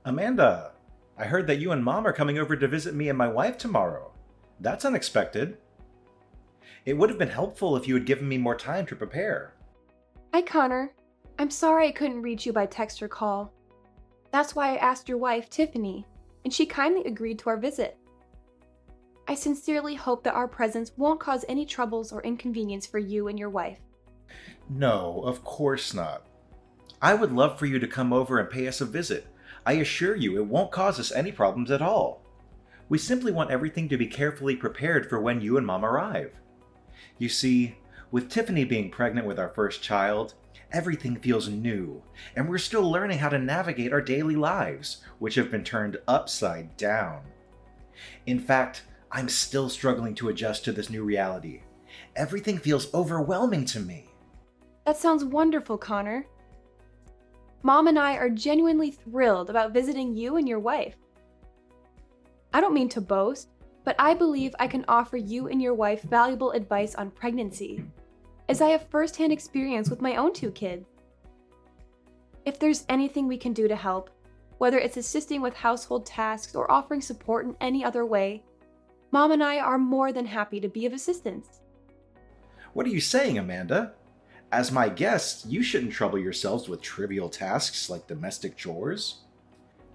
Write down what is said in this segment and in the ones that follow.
Amanda, I heard that you and Mom are coming over to visit me and my wife tomorrow. That's unexpected. It would have been helpful if you had given me more time to prepare. Hi, Connor. I'm sorry I couldn't reach you by text or call. That's why I asked your wife, Tiffany, and she kindly agreed to our visit. I sincerely hope that our presence won't cause any troubles or inconvenience for you and your wife. No, of course not. I would love for you to come over and pay us a visit. I assure you it won't cause us any problems at all. We simply want everything to be carefully prepared for when you and Mom arrive. You see, with Tiffany being pregnant with our first child, everything feels new, and we're still learning how to navigate our daily lives, which have been turned upside down. In fact, I'm still struggling to adjust to this new reality. Everything feels overwhelming to me. That sounds wonderful, Connor. Mom and I are genuinely thrilled about visiting you and your wife. I don't mean to boast, but I believe I can offer you and your wife valuable advice on pregnancy, as I have firsthand experience with my own 2 kids. If there's anything we can do to help, whether it's assisting with household tasks or offering support in any other way, Mom and I are more than happy to be of assistance. What are you saying, Amanda? As my guest, you shouldn't trouble yourselves with trivial tasks like domestic chores.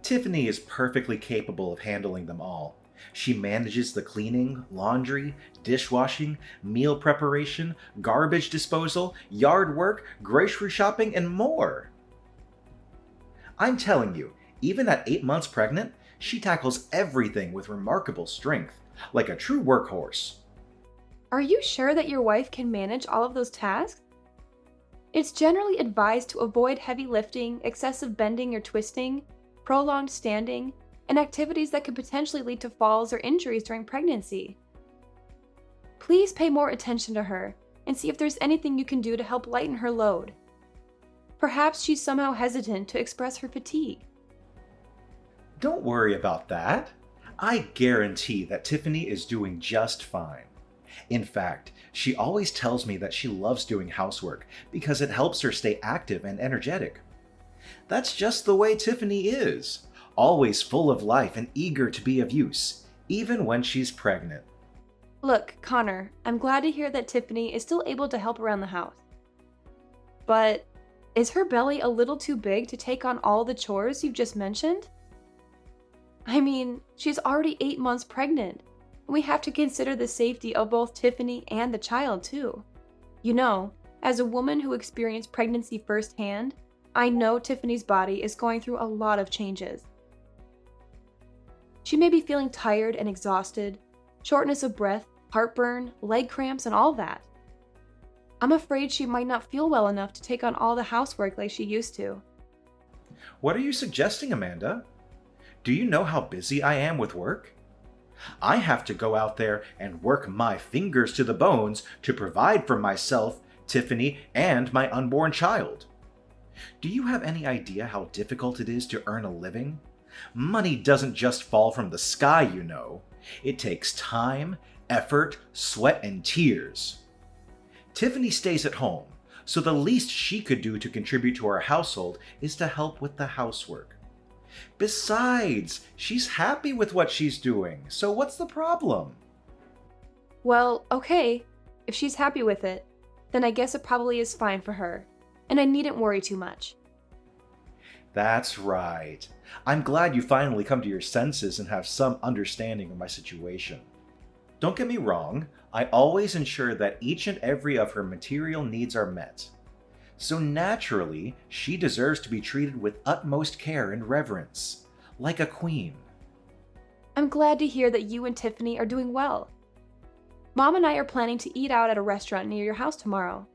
Tiffany is perfectly capable of handling them all. She manages the cleaning, laundry, dishwashing, meal preparation, garbage disposal, yard work, grocery shopping, and more. I'm telling you, even at 8 months pregnant, she tackles everything with remarkable strength, like a true workhorse. Are you sure that your wife can manage all of those tasks? It's generally advised to avoid heavy lifting, excessive bending or twisting, prolonged standing, and activities that could potentially lead to falls or injuries during pregnancy. Please pay more attention to her and see if there's anything you can do to help lighten her load. Perhaps she's somehow hesitant to express her fatigue. Don't worry about that. I guarantee that Tiffany is doing just fine. In fact, she always tells me that she loves doing housework because it helps her stay active and energetic. That's just the way Tiffany is, always full of life and eager to be of use, even when she's pregnant. Look, Connor, I'm glad to hear that Tiffany is still able to help around the house. But is her belly a little too big to take on all the chores you've just mentioned? I mean, she's already 8 months pregnant. We have to consider the safety of both Tiffany and the child, too. You know, as a woman who experienced pregnancy firsthand, I know Tiffany's body is going through a lot of changes. She may be feeling tired and exhausted, shortness of breath, heartburn, leg cramps, and all that. I'm afraid she might not feel well enough to take on all the housework like she used to. What are you suggesting, Amanda? Do you know how busy I am with work? I have to go out there and work my fingers to the bones to provide for myself, Tiffany, and my unborn child. Do you have any idea how difficult it is to earn a living? Money doesn't just fall from the sky, you know. It takes time, effort, sweat, and tears. Tiffany stays at home, so the least she could do to contribute to our household is to help with the housework. Besides, she's happy with what she's doing, so what's the problem? Well, okay, if she's happy with it, then I guess it probably is fine for her, and I needn't worry too much. That's right. I'm glad you finally come to your senses and have some understanding of my situation. Don't get me wrong, I always ensure that each and every of her material needs are met. So naturally, she deserves to be treated with utmost care and reverence, like a queen. I'm glad to hear that you and Tiffany are doing well. Mom and I are planning to eat out at a restaurant near your house tomorrow.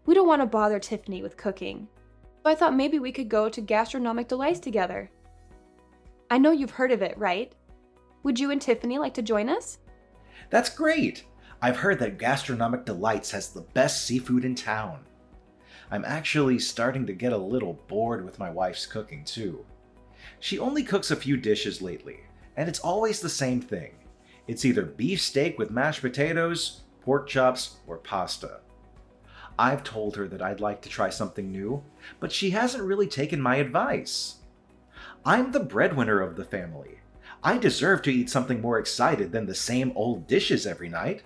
We don't want to bother Tiffany with cooking, so I thought maybe we could go to Gastronomic Delights together. I know you've heard of it, right? Would you and Tiffany like to join us? That's great! I've heard that Gastronomic Delights has the best seafood in town. I'm actually starting to get a little bored with my wife's cooking too. She only cooks a few dishes lately, and it's always the same thing. It's either beef steak with mashed potatoes, pork chops, or pasta. I've told her that I'd like to try something new, but she hasn't really taken my advice. I'm the breadwinner of the family. I deserve to eat something more excited than the same old dishes every night.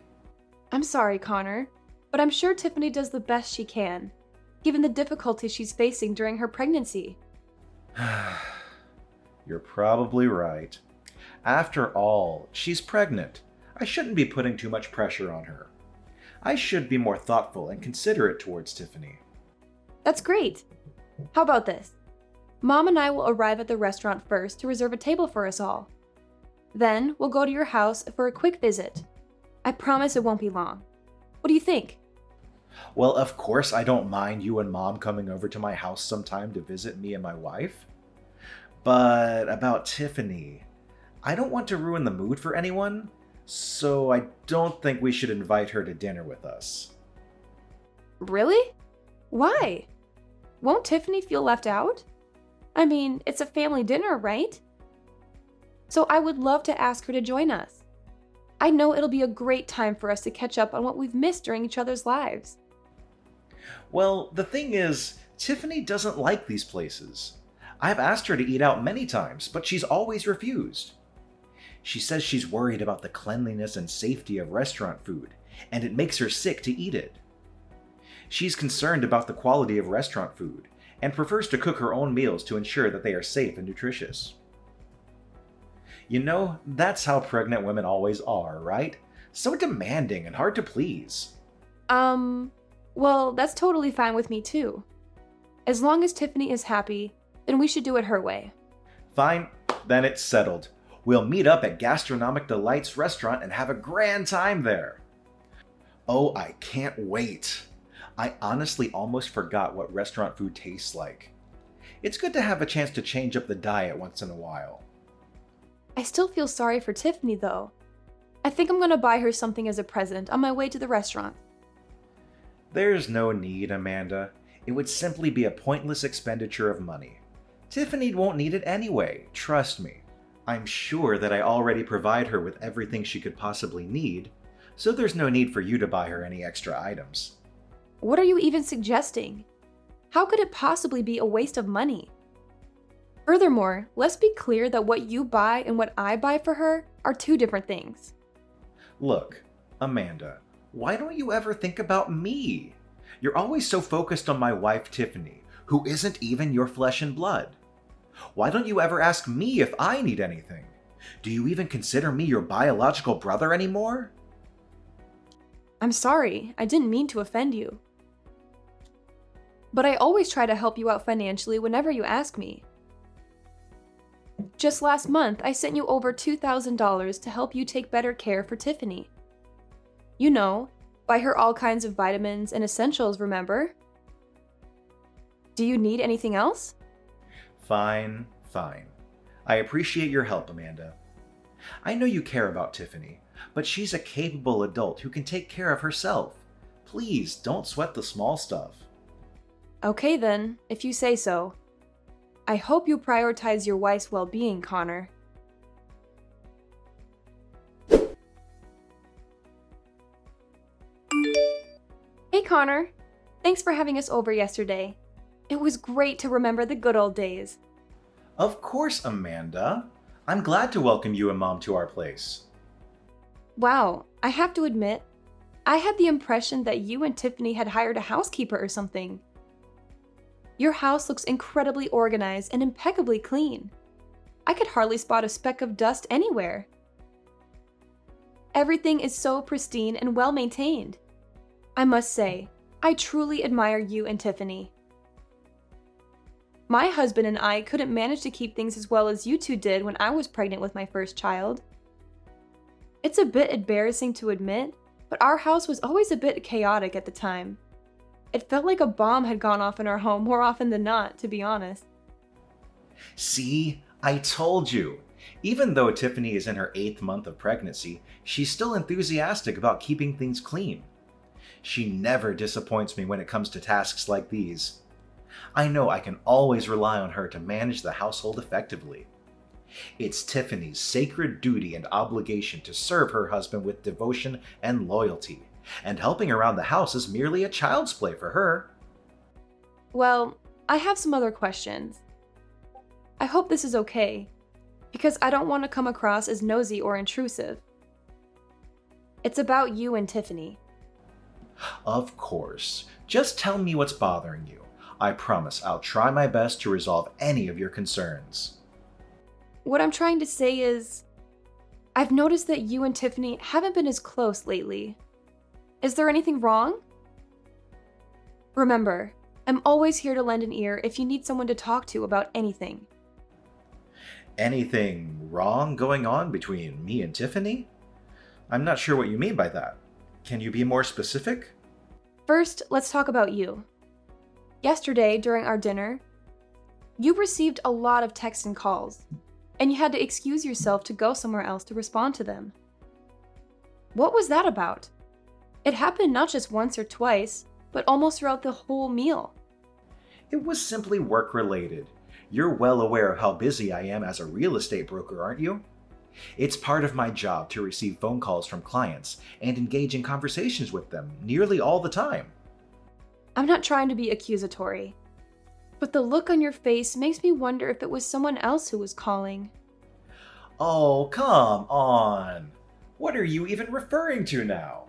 I'm sorry, Connor, but I'm sure Tiffany does the best she can, given the difficulties she's facing during her pregnancy. You're probably right. After all, she's pregnant. I shouldn't be putting too much pressure on her. I should be more thoughtful and considerate towards Tiffany. That's great. How about this? Mom and I will arrive at the restaurant first to reserve a table for us all. Then we'll go to your house for a quick visit. I promise it won't be long. What do you think? Well, of course I don't mind you and Mom coming over to my house sometime to visit me and my wife. But about Tiffany, I don't want to ruin the mood for anyone, so I don't think we should invite her to dinner with us. Really? Why? Won't Tiffany feel left out? I mean, it's a family dinner, right? So I would love to ask her to join us. I know it'll be a great time for us to catch up on what we've missed during each other's lives. Well, the thing is, Tiffany doesn't like these places. I've asked her to eat out many times, but she's always refused. She says she's worried about the cleanliness and safety of restaurant food, and it makes her sick to eat it. She's concerned about the quality of restaurant food, and prefers to cook her own meals to ensure that they are safe and nutritious. You know, that's how pregnant women always are, right? So demanding and hard to please. Well, that's totally fine with me too. As long as Tiffany is happy, then we should do it her way. Fine, then it's settled. We'll meet up at Gastronomic Delights restaurant and have a grand time there. Oh, I can't wait. I honestly almost forgot what restaurant food tastes like. It's good to have a chance to change up the diet once in a while. I still feel sorry for Tiffany though. I think I'm gonna buy her something as a present on my way to the restaurant. There's no need, Amanda. It would simply be a pointless expenditure of money. Tiffany won't need it anyway, trust me. I'm sure that I already provide her with everything she could possibly need, so there's no need for you to buy her any extra items. What are you even suggesting? How could it possibly be a waste of money? Furthermore, let's be clear that what you buy and what I buy for her are two different things. Look, Amanda, why don't you ever think about me? You're always so focused on my wife, Tiffany, who isn't even your flesh and blood. Why don't you ever ask me if I need anything? Do you even consider me your biological brother anymore? I'm sorry, I didn't mean to offend you. But I always try to help you out financially whenever you ask me. Just last month, I sent you over $2,000 to help you take better care for Tiffany. You know, buy her all kinds of vitamins and essentials, remember? Do you need anything else? Fine. I appreciate your help, Amanda. I know you care about Tiffany, but she's a capable adult who can take care of herself. Please don't sweat the small stuff. Okay then, if you say so. I hope you prioritize your wife's well-being, Connor. Hey Connor, thanks for having us over yesterday. It was great to remember the good old days. Of course, Amanda. I'm glad to welcome you and Mom to our place. Wow, I have to admit, I had the impression that you and Tiffany had hired a housekeeper or something. Your house looks incredibly organized and impeccably clean. I could hardly spot a speck of dust anywhere. Everything is so pristine and well maintained. I must say, I truly admire you and Tiffany. My husband and I couldn't manage to keep things as well as you two did when I was pregnant with my first child. It's a bit embarrassing to admit, but our house was always a bit chaotic at the time. It felt like a bomb had gone off in our home more often than not, to be honest. See, I told you. Even though Tiffany is in her 8th month of pregnancy, she's still enthusiastic about keeping things clean. She never disappoints me when it comes to tasks like these. I know I can always rely on her to manage the household effectively. It's Tiffany's sacred duty and obligation to serve her husband with devotion and loyalty, and helping around the house is merely a child's play for her. Well, I have some other questions. I hope this is okay, because I don't want to come across as nosy or intrusive. It's about you and Tiffany. Of course. Just tell me what's bothering you. I promise I'll try my best to resolve any of your concerns. What I'm trying to say is, I've noticed that you and Tiffany haven't been as close lately. Is there anything wrong? Remember, I'm always here to lend an ear if you need someone to talk to about anything. Anything wrong going on between me and Tiffany? I'm not sure what you mean by that. Can you be more specific? First, let's talk about you. Yesterday, during our dinner, you received a lot of texts and calls, and you had to excuse yourself to go somewhere else to respond to them. What was that about? It happened not just once or twice, but almost throughout the whole meal. It was simply work-related. You're well aware of how busy I am as a real estate broker, aren't you? It's part of my job to receive phone calls from clients and engage in conversations with them nearly all the time. I'm not trying to be accusatory, but the look on your face makes me wonder if it was someone else who was calling. Oh, come on! What are you even referring to now?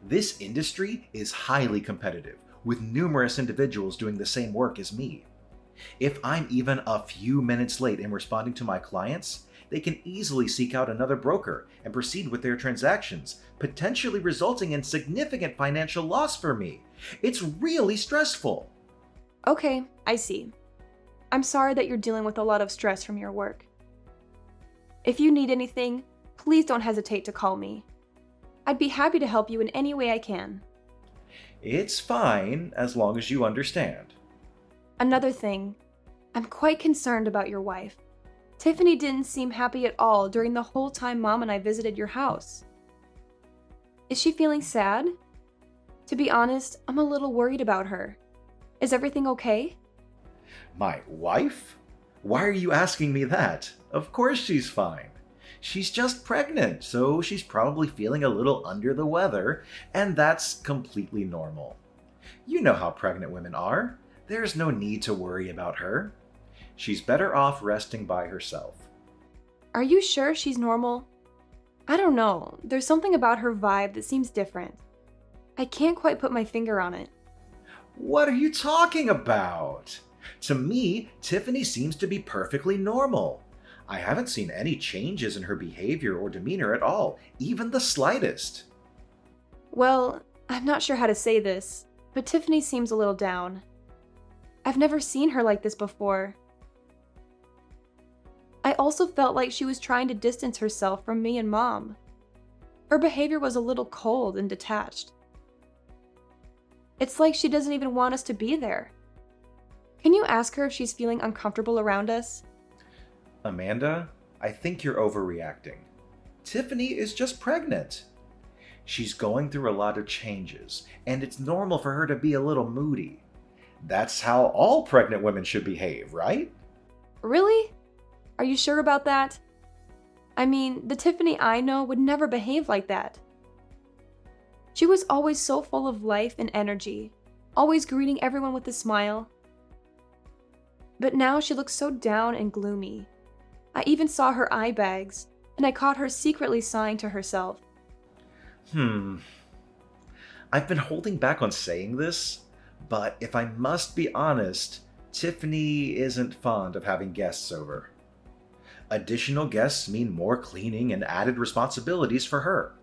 This industry is highly competitive, with numerous individuals doing the same work as me. If I'm even a few minutes late in responding to my clients, they can easily seek out another broker and proceed with their transactions, potentially resulting in significant financial loss for me. It's really stressful. Okay, I see. I'm sorry that you're dealing with a lot of stress from your work. If you need anything, please don't hesitate to call me. I'd be happy to help you in any way I can. It's fine, as long as you understand. Another thing, I'm quite concerned about your wife. Tiffany didn't seem happy at all during the whole time Mom and I visited your house. Is she feeling sad? To be honest, I'm a little worried about her. Is everything okay? My wife? Why are you asking me that? Of course she's fine. She's just pregnant, so she's probably feeling a little under the weather, and that's completely normal. You know how pregnant women are. There's no need to worry about her. She's better off resting by herself. Are you sure she's normal? I don't know. There's something about her vibe that seems different. I can't quite put my finger on it. What are you talking about? To me, Tiffany seems to be perfectly normal. I haven't seen any changes in her behavior or demeanor at all, even the slightest. Well, I'm not sure how to say this, but Tiffany seems a little down. I've never seen her like this before. I also felt like she was trying to distance herself from me and Mom. Her behavior was a little cold and detached. It's like she doesn't even want us to be there. Can you ask her if she's feeling uncomfortable around us? Amanda, I think you're overreacting. Tiffany is just pregnant. She's going through a lot of changes, and it's normal for her to be a little moody. That's how all pregnant women should behave, right? Really? Are you sure about that? I mean, the Tiffany I know would never behave like that. She was always so full of life and energy, always greeting everyone with a smile. But now she looks so down and gloomy. I even saw her eye bags, and I caught her secretly sighing to herself. I've been holding back on saying this, but if I must be honest, Tiffany isn't fond of having guests over. Additional guests mean more cleaning and added responsibilities for her.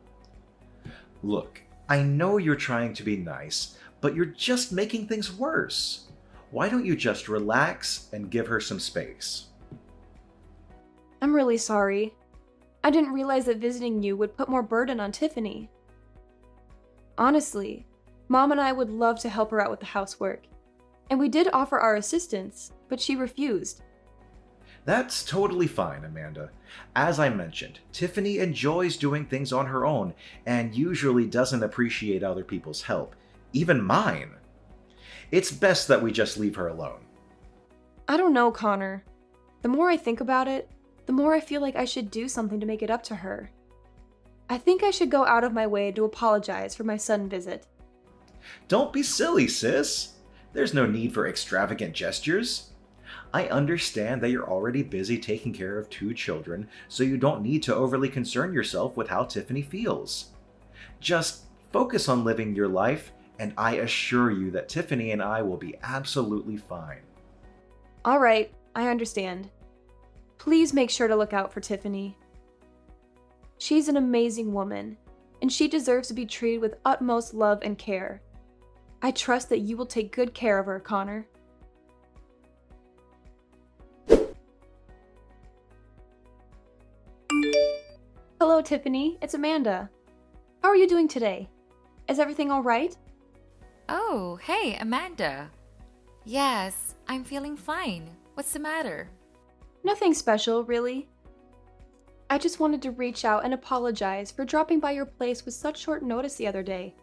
Look, I know you're trying to be nice, but you're just making things worse. Why don't you just relax and give her some space? I'm really sorry. I didn't realize that visiting you would put more burden on Tiffany. Honestly, Mom and I would love to help her out with the housework, and we did offer our assistance, but she refused. That's totally fine, Amanda. As I mentioned, Tiffany enjoys doing things on her own and usually doesn't appreciate other people's help, even mine. It's best that we just leave her alone. I don't know, Connor. The more I think about it, the more I feel like I should do something to make it up to her. I think I should go out of my way to apologize for my sudden visit. Don't be silly, sis. There's no need for extravagant gestures. I understand that you're already busy taking care of 2 children, so you don't need to overly concern yourself with how Tiffany feels. Just focus on living your life, and I assure you that Tiffany and I will be absolutely fine. All right, I understand. Please make sure to look out for Tiffany. She's an amazing woman, and she deserves to be treated with utmost love and care. I trust that you will take good care of her, Connor. Hello, Tiffany. It's Amanda. How are you doing today? Is everything all right? Oh, hey, Amanda. Yes, I'm feeling fine. What's the matter? Nothing special, really. I just wanted to reach out and apologize for dropping by your place with such short notice the other day.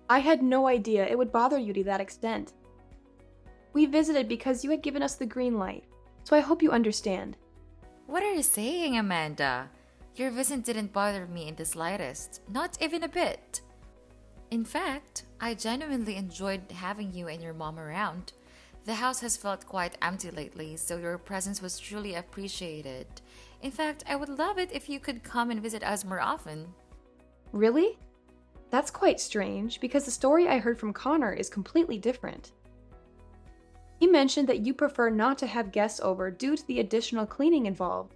I had no idea it would bother you to that extent. We visited because you had given us the green light, so I hope you understand. What are you saying, Amanda? Your visit didn't bother me in the slightest, not even a bit. In fact, I genuinely enjoyed having you and your mom around. The house has felt quite empty lately, so your presence was truly appreciated. In fact, I would love it if you could come and visit us more often. Really? That's quite strange, because the story I heard from Connor is completely different. He mentioned that you prefer not to have guests over due to the additional cleaning involved.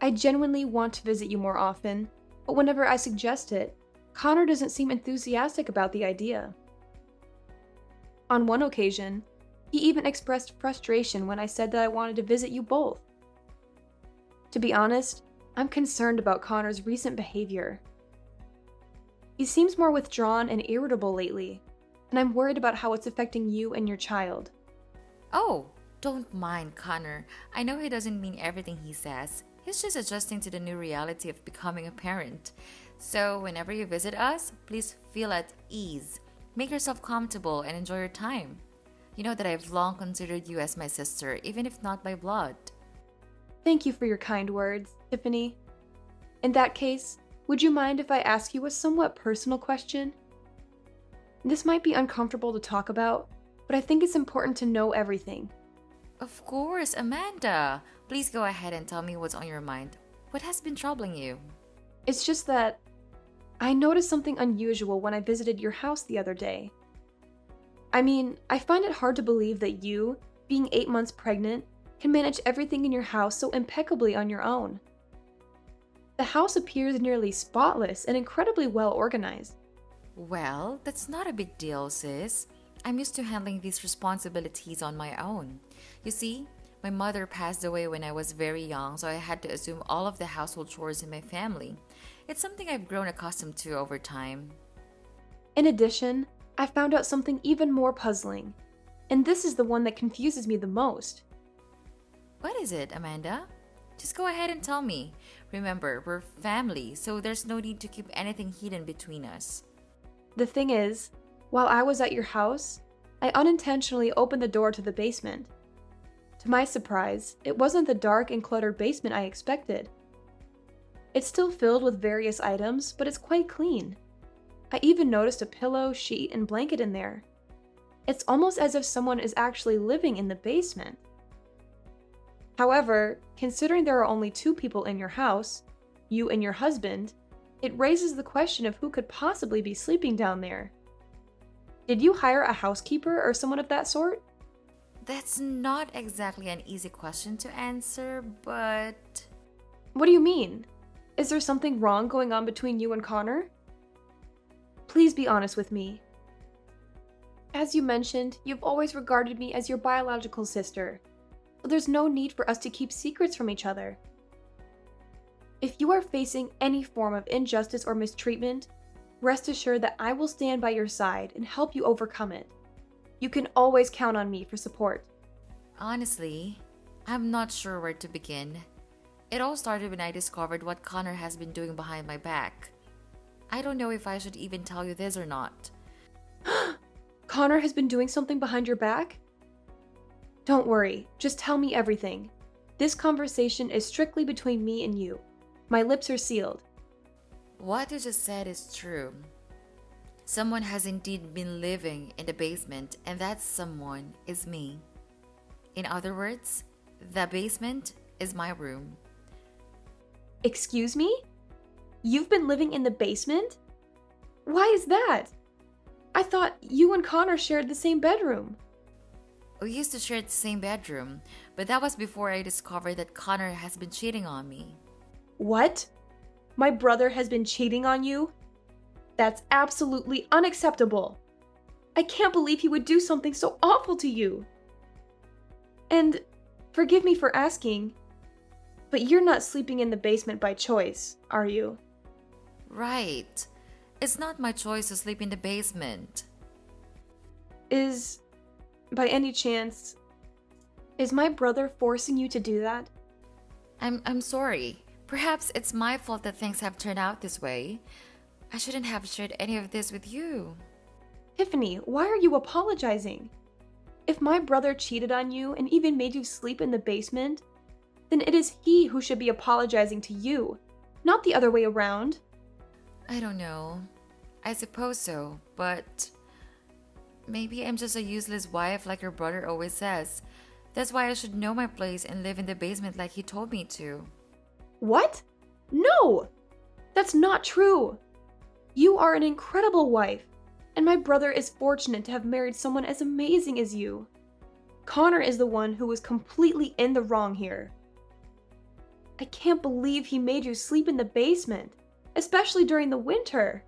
I genuinely want to visit you more often, but whenever I suggest it, Connor doesn't seem enthusiastic about the idea. On one occasion, he even expressed frustration when I said that I wanted to visit you both. To be honest, I'm concerned about Connor's recent behavior. He seems more withdrawn and irritable lately, and I'm worried about how it's affecting you and your child. Oh, don't mind Connor. I know he doesn't mean everything he says. He's just adjusting to the new reality of becoming a parent. So whenever you visit us, please feel at ease. Make yourself comfortable and enjoy your time. You know that I've long considered you as my sister, even if not by blood. Thank you for your kind words, Tiffany. In that case, would you mind if I ask you a somewhat personal question? This might be uncomfortable to talk about, but I think it's important to know everything. Of course, Amanda. Please go ahead and tell me what's on your mind. What has been troubling you? It's just that I noticed something unusual when I visited your house the other day. I mean, I find it hard to believe that you, being 8 months pregnant, can manage everything in your house so impeccably on your own. The house appears nearly spotless and incredibly well organized. Well, that's not a big deal, sis. I'm used to handling these responsibilities on my own. You see, my mother passed away when I was very young, so I had to assume all of the household chores in my family. It's something I've grown accustomed to over time. In addition, I found out something even more puzzling, and this is the one that confuses me the most. What is it, Amanda? Just go ahead and tell me. Remember, we're family, so there's no need to keep anything hidden between us. The thing is, while I was at your house, I unintentionally opened the door to the basement. To my surprise, it wasn't the dark and cluttered basement I expected. It's still filled with various items, but it's quite clean. I even noticed a pillow, sheet, and blanket in there. It's almost as if someone is actually living in the basement. However, considering there are only 2 people in your house, you and your husband, it raises the question of who could possibly be sleeping down there. Did you hire a housekeeper or someone of that sort? That's not exactly an easy question to answer, but... What do you mean? Is there something wrong going on between you and Connor? Please be honest with me. As you mentioned, you've always regarded me as your biological sister, so there's no need for us to keep secrets from each other. If you are facing any form of injustice or mistreatment, rest assured that I will stand by your side and help you overcome it. You can always count on me for support. Honestly, I'm not sure where to begin. It all started when I discovered what Connor has been doing behind my back. I don't know if I should even tell you this or not. Connor has been doing something behind your back? Don't worry, just tell me everything. This conversation is strictly between me and you. My lips are sealed. What you just said is true. Someone has indeed been living in the basement, and that someone is me. In other words, the basement is my room. Excuse me? You've been living in the basement? Why is that? I thought you and Connor shared the same bedroom. We used to share the same bedroom, but that was before I discovered that Connor has been cheating on me. What? My brother has been cheating on you? That's absolutely unacceptable. I can't believe he would do something so awful to you. And forgive me for asking, but you're not sleeping in the basement by choice, are you? Right. It's not my choice to sleep in the basement. By any chance, is my brother forcing you to do that? I'm sorry. Perhaps it's my fault that things have turned out this way. I shouldn't have shared any of this with you. Tiffany, why are you apologizing? If my brother cheated on you and even made you sleep in the basement, then it is he who should be apologizing to you, not the other way around. I don't know. I suppose so, but maybe I'm just a useless wife like your brother always says. That's why I should know my place and live in the basement like he told me to. What? No! That's not true. You are an incredible wife, and my brother is fortunate to have married someone as amazing as you. Connor is the one who was completely in the wrong here. I can't believe he made you sleep in the basement, especially during the winter.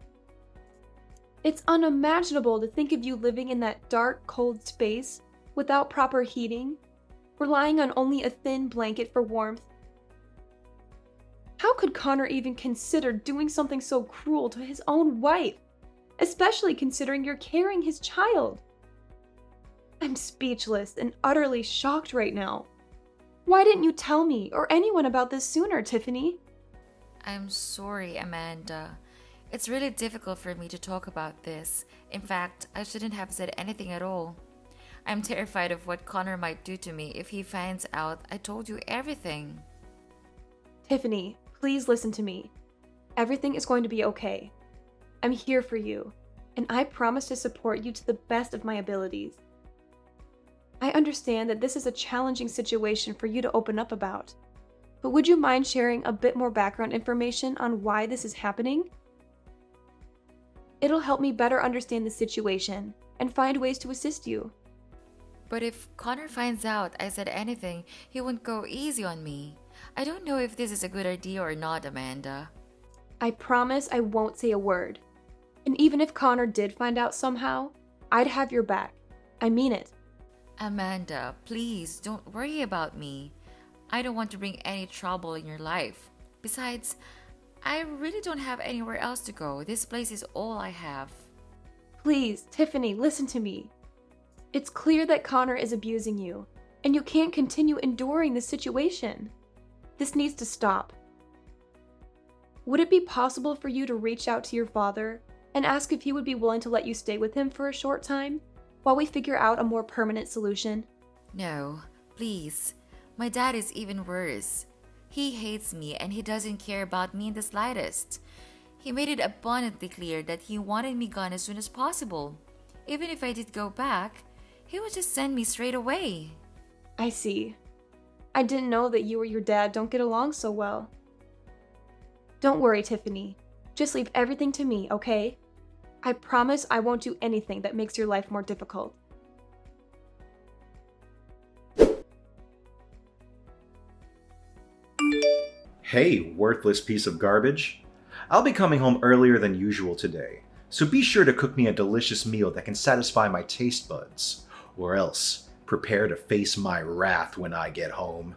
It's unimaginable to think of you living in that dark, cold space without proper heating, relying on only a thin blanket for warmth. How could Connor even consider doing something so cruel to his own wife, especially considering you're carrying his child? I'm speechless and utterly shocked right now. Why didn't you tell me or anyone about this sooner, Tiffany? I'm sorry, Amanda. It's really difficult for me to talk about this. In fact, I shouldn't have said anything at all. I'm terrified of what Connor might do to me if he finds out I told you everything. Tiffany, please listen to me. Everything is going to be okay. I'm here for you, and I promise to support you to the best of my abilities. I understand that this is a challenging situation for you to open up about, but would you mind sharing a bit more background information on why this is happening? It'll help me better understand the situation and find ways to assist you. But if Connor finds out I said anything, he won't go easy on me. I don't know if this is a good idea or not, Amanda. I promise I won't say a word. And even if Connor did find out somehow, I'd have your back. I mean it. Amanda, please don't worry about me. I don't want to bring any trouble in your life. Besides, I really don't have anywhere else to go. This place is all I have. Please, Tiffany, listen to me. It's clear that Connor is abusing you, and you can't continue enduring this situation. This needs to stop. Would it be possible for you to reach out to your father and ask if he would be willing to let you stay with him for a short time while we figure out a more permanent solution? No, please. My dad is even worse. He hates me and he doesn't care about me in the slightest. He made it abundantly clear that he wanted me gone as soon as possible. Even if I did go back, he would just send me straight away. I see. I didn't know that you or your dad don't get along so well. Don't worry, Tiffany. Just leave everything to me, okay? I promise I won't do anything that makes your life more difficult. Hey, worthless piece of garbage. I'll be coming home earlier than usual today, so be sure to cook me a delicious meal that can satisfy my taste buds, or else prepare to face my wrath when I get home.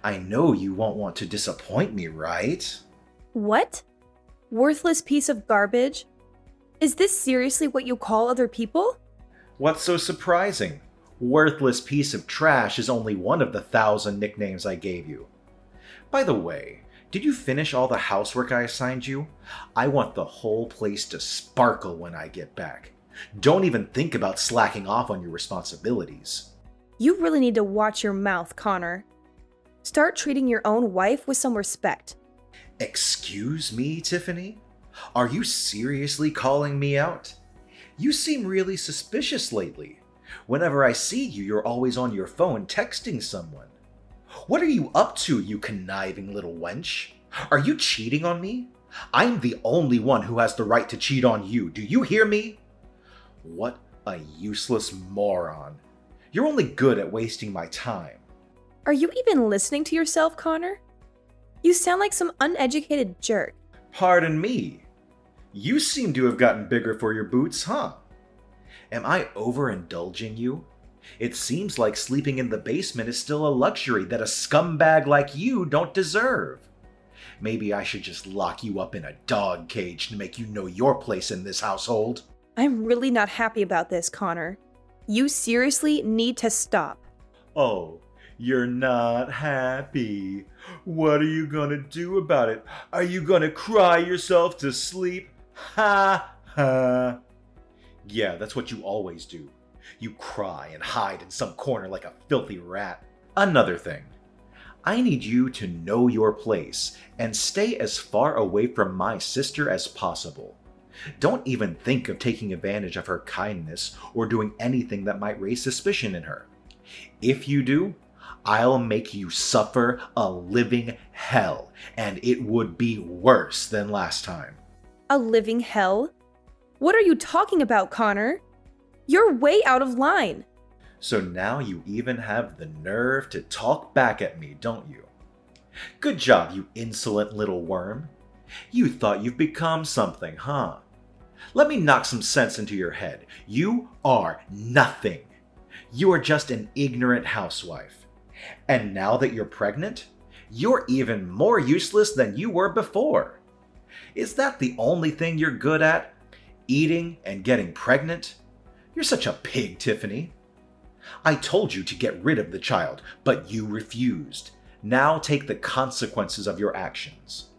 I know you won't want to disappoint me, right? What? Worthless piece of garbage? Is this seriously what you call other people? What's so surprising? Worthless piece of trash is only one of the 1,000 nicknames I gave you. By the way, did you finish all the housework I assigned you? I want the whole place to sparkle when I get back. Don't even think about slacking off on your responsibilities. You really need to watch your mouth, Connor. Start treating your own wife with some respect. Excuse me, Tiffany? Are you seriously calling me out? You seem really suspicious lately. Whenever I see you, you're always on your phone texting someone. What are you up to, you conniving little wench? Are you cheating on me? I'm the only one who has the right to cheat on you. Do you hear me? What a useless moron. You're only good at wasting my time. Are you even listening to yourself, Connor? You sound like some uneducated jerk. Pardon me. You seem to have gotten bigger for your boots, huh? Am I overindulging you? It seems like sleeping in the basement is still a luxury that a scumbag like you don't deserve. Maybe I should just lock you up in a dog cage to make you know your place in this household. I'm really not happy about this, Connor. You seriously need to stop. Oh, you're not happy. What are you gonna do about it? Are you gonna cry yourself to sleep? Ha ha. Yeah, that's what you always do. You cry and hide in some corner like a filthy rat. Another thing. I need you to know your place and stay as far away from my sister as possible. Don't even think of taking advantage of her kindness or doing anything that might raise suspicion in her. If you do, I'll make you suffer a living hell, and it would be worse than last time. A living hell? What are you talking about, Connor? You're way out of line. So now you even have the nerve to talk back at me, don't you? Good job, you insolent little worm. You thought you've become something, huh? Let me knock some sense into your head. You are nothing. You are just an ignorant housewife. And now that you're pregnant, you're even more useless than you were before. Is that the only thing you're good at? Eating and getting pregnant? You're such a pig, Tiffany. I told you to get rid of the child, but you refused. Now take the consequences of your actions.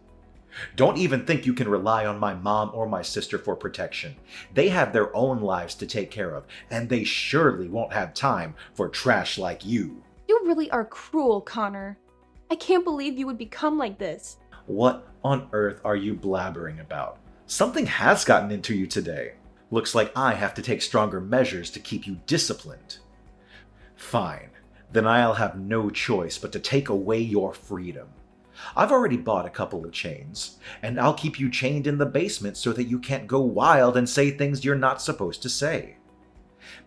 Don't even think you can rely on my mom or my sister for protection. They have their own lives to take care of, and they surely won't have time for trash like you. You really are cruel, Connor. I can't believe you would become like this. What on earth are you blabbering about? Something has gotten into you today. Looks like I have to take stronger measures to keep you disciplined. Fine, then I'll have no choice but to take away your freedom. I've already bought a couple of chains, and I'll keep you chained in the basement so that you can't go wild and say things you're not supposed to say.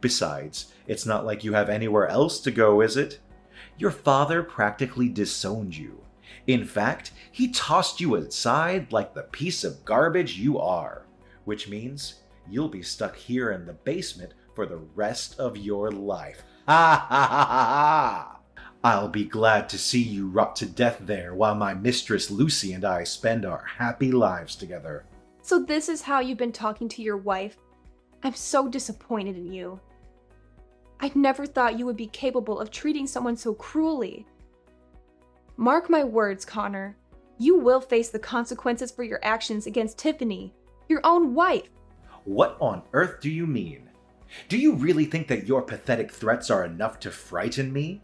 Besides, it's not like you have anywhere else to go, is it? Your father practically disowned you. In fact, he tossed you aside like the piece of garbage you are, which means you'll be stuck here in the basement for the rest of your life. Ha ha ha ha ha! I'll be glad to see you rot to death there while my mistress Lucy and I spend our happy lives together. So this is how you've been talking to your wife? I'm so disappointed in you. I never thought you would be capable of treating someone so cruelly. Mark my words, Connor. You will face the consequences for your actions against Tiffany, your own wife. What on earth do you mean? Do you really think that your pathetic threats are enough to frighten me?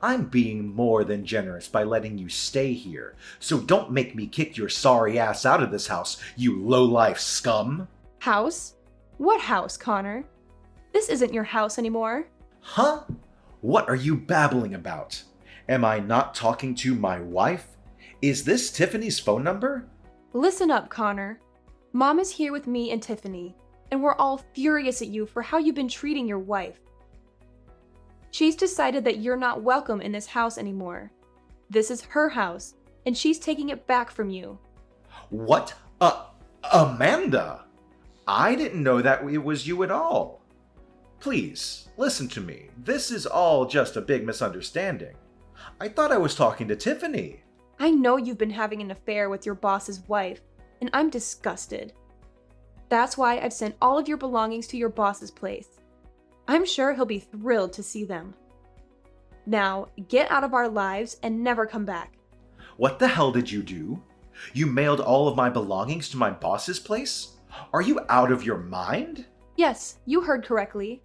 I'm being more than generous by letting you stay here, so don't make me kick your sorry ass out of this house, you low-life scum! House? What house, Connor? This isn't your house anymore. Huh? What are you babbling about? Am I not talking to my wife? Is this Tiffany's phone number? Listen up, Connor. Mom is here with me and Tiffany, and we're all furious at you for how you've been treating your wife. She's decided that you're not welcome in this house anymore. This is her house, and she's taking it back from you. What? Amanda! I didn't know that it was you at all. Please, listen to me. This is all just a big misunderstanding. I thought I was talking to Tiffany. I know you've been having an affair with your boss's wife, and I'm disgusted. That's why I've sent all of your belongings to your boss's place. I'm sure he'll be thrilled to see them. Now, get out of our lives and never come back. What the hell did you do? You mailed all of my belongings to my boss's place? Are you out of your mind? Yes, you heard correctly.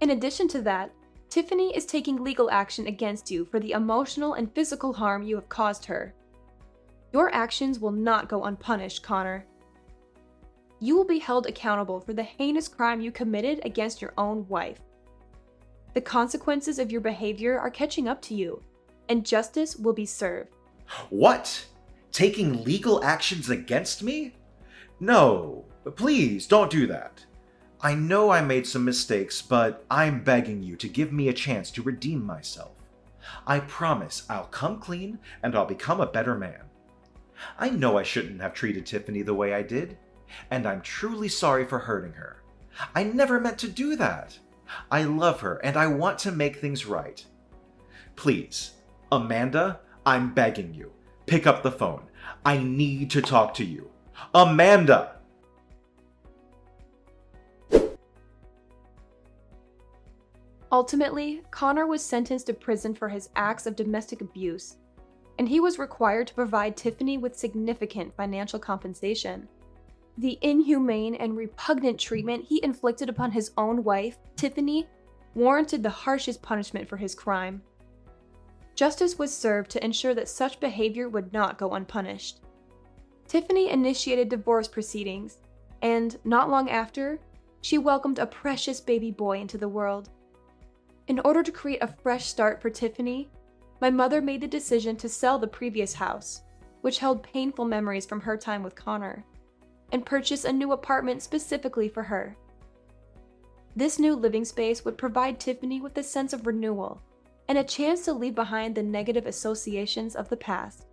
In addition to that, Tiffany is taking legal action against you for the emotional and physical harm you have caused her. Your actions will not go unpunished, Connor. You will be held accountable for the heinous crime you committed against your own wife. The consequences of your behavior are catching up to you, and justice will be served. What? Taking legal actions against me? No, please don't do that. I know I made some mistakes, but I'm begging you to give me a chance to redeem myself. I promise I'll come clean and I'll become a better man. I know I shouldn't have treated Tiffany the way I did, and I'm truly sorry for hurting her. I never meant to do that. I love her and I want to make things right. Please, Amanda, I'm begging you, pick up the phone. I need to talk to you. Amanda! Ultimately, Connor was sentenced to prison for his acts of domestic abuse, and he was required to provide Tiffany with significant financial compensation. The inhumane and repugnant treatment he inflicted upon his own wife, Tiffany, warranted the harshest punishment for his crime. Justice was served to ensure that such behavior would not go unpunished. Tiffany initiated divorce proceedings, and not long after, she welcomed a precious baby boy into the world. In order to create a fresh start for Tiffany, my mother made the decision to sell the previous house, which held painful memories from her time with Connor, and purchase a new apartment specifically for her. This new living space would provide Tiffany with a sense of renewal and a chance to leave behind the negative associations of the past.